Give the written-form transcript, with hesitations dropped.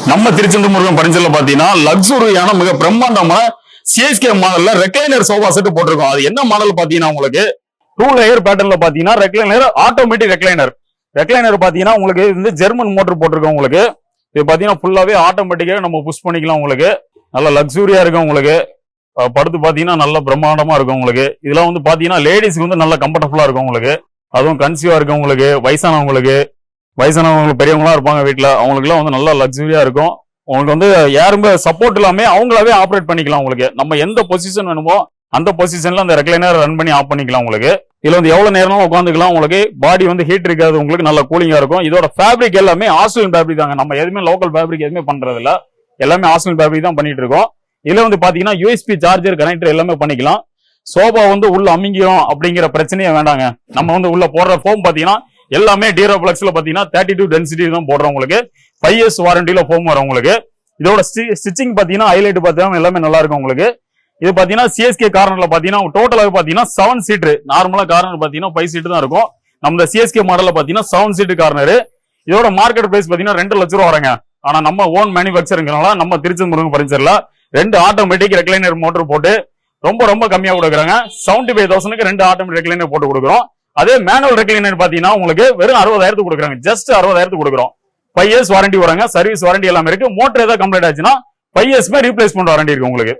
நம்ம திருச்செந்தூர் முருகன் பரிசல்ல பாத்தீங்கன்னா லக்ஸுரியான மிக பிரம்மாண்டமான சிஎஸ்கே மாடல்ல ரெக்லைனர் சோஃபா செட் போட்டிருக்கோம். அது என்ன மாடல் பாத்தீங்கன்னா உங்களுக்கு 2 லேயர் பேட்டர்ன்ல பாத்தீங்கன்னா ரெக்லைனர் ஆட்டோமேட்டிக் ரெக்லைனர் பாத்தீங்கன்னா உங்களுக்கு இந்த ஜெர்மன் மோட்டர் போட்டிருக்கோம். உங்களுக்கு இது பாத்தீங்கன்னா ஃபுல்லாவே ஆட்டோமேட்டிக்கா நம்ம புஷ் பண்ணிக்கலாம். உங்களுக்கு நல்ல லக்ஸூரியா இருக்கும். உங்களுக்கு படுத்து பாத்தீங்கன்னா நல்ல பிரம்மாண்டமா இருக்கும். உங்களுக்கு இதெல்லாம் வந்து பாத்தீங்கன்னா லேடிஸ்க்கு வந்து நல்ல கம்ஃபர்டபுளா இருக்கும். உங்களுக்கு அதுவும் கன்சீவா இருக்கும். உங்களுக்கு வயசானவங்களுக்கு பெரியவங்களா இருப்பாங்க வீட்டுல, அவங்களுக்கு எல்லாம் வந்து நல்லா லக்ஸூரியா இருக்கும். உங்களுக்கு வந்து யாருமே சப்போர்ட் இல்லாம அவங்களாவே ஆப்ரேட் பண்ணிக்கலாம். உங்களுக்கு நம்ம எந்த பொசிஷன் வேணுமோ அந்த பொசிஷன்ல அந்த ரெக்லைனர் ரன் பண்ணி ஆஃப் பண்ணிக்கலாம். உங்களுக்கு இதுல வந்து எவ்வளவு நேரம் உட்காந்துக்கலாம். உங்களுக்கு பாடி வந்து ஹீட் இருக்காது, உங்களுக்கு நல்ல கூலிங்கா இருக்கும். இதோட ஃபேப்ரிக் எல்லாமே ஆஸ்திரேலியன் ஃபேப்ரிக் தாங்க. நம்ம எதுவுமே லோக்கல் ஃபேப்ரிக் எதுவுமே பண்றது இல்ல, எல்லாமே ஆஸ்திரேலியன் ஃபேப்ரிக் தான் பண்ணிட்டு இருக்கோம். இதுல வந்து பாத்தீங்கன்னா யூஎஸ்பி சார்ஜர் கனெக்டர் எல்லாமே பண்ணிக்கலாம். சோபா வந்து உள்ள அமிங்கிரும் அப்படிங்கிற பிரச்சனையே வேண்டாங்க. நம்ம வந்து உள்ள போடுற ஃபோம் பாத்தீங்கன்னா எல்லாமே டியூரோப்ளெக்ஸ்ல பாத்தீங்கன்னா 32 டென்சிட்டி தான் போடுறோம். உங்களுக்கு 5 years வாரண்டில ஃபோம் வரும். உங்களுக்கு இதோட ஸ்டிச்சிங் பாத்தீங்கன்னா ஹைலைட் பாத்தீங்கன்னா எல்லாமே நல்லா இருக்கும். உங்களுக்கு இது பாத்தீங்கன்னா சிஎஸ்கே கார்னர்ல பாத்தீங்கன்னா டோட்டலாக பாத்தீங்கன்னா 7 சீட். நார்மலா கார்னர் பாத்தீங்கன்னா 5 சீட் தான் இருக்கும். நம்ம சிஎஸ்கே மாடல்ல பாத்தீங்கன்னா 7 சீட் கார்னர். இதோட மார்க்கெட் பிரைஸ் பாத்தீங்கன்னா 2 லட்சம் ரூபா வரங்க. ஆனா நம்ம ஓன் மேனுபேக்சரிங்னால நம்ம திருச்செந்தூர் முருகன் பரிசல்ல 2 ஆட்டோமேட்டிக் ரெக்லைனர் மோட்டர் போட்டு ரொம்ப கம்மியா கொடுக்குறாங்க. 75,000க்கு 2 ஆட்டோமேட்டிக் ரெக்லைனர் போட்டு கொடுக்குறோம். அதே மேனுவல் ரெக்லைனர் பாத்தீங்கன்னா உங்களுக்கு வெறும் 60,000 கொடுக்குறாங்க. ஜஸ்ட் 60,000 கொடுக்குறோம். 5 years வாரண்டி வராங்க. சர்வீஸ் வாரண்டி எல்லாமே இருக்கு. மோட்டர் ஏதாவது கம்ப்ளைண்ட் ஆச்சுன்னா 5 years ரீப்ளேஸ்மெண்ட் வாரண்டி இருக்கு உங்களுக்கு.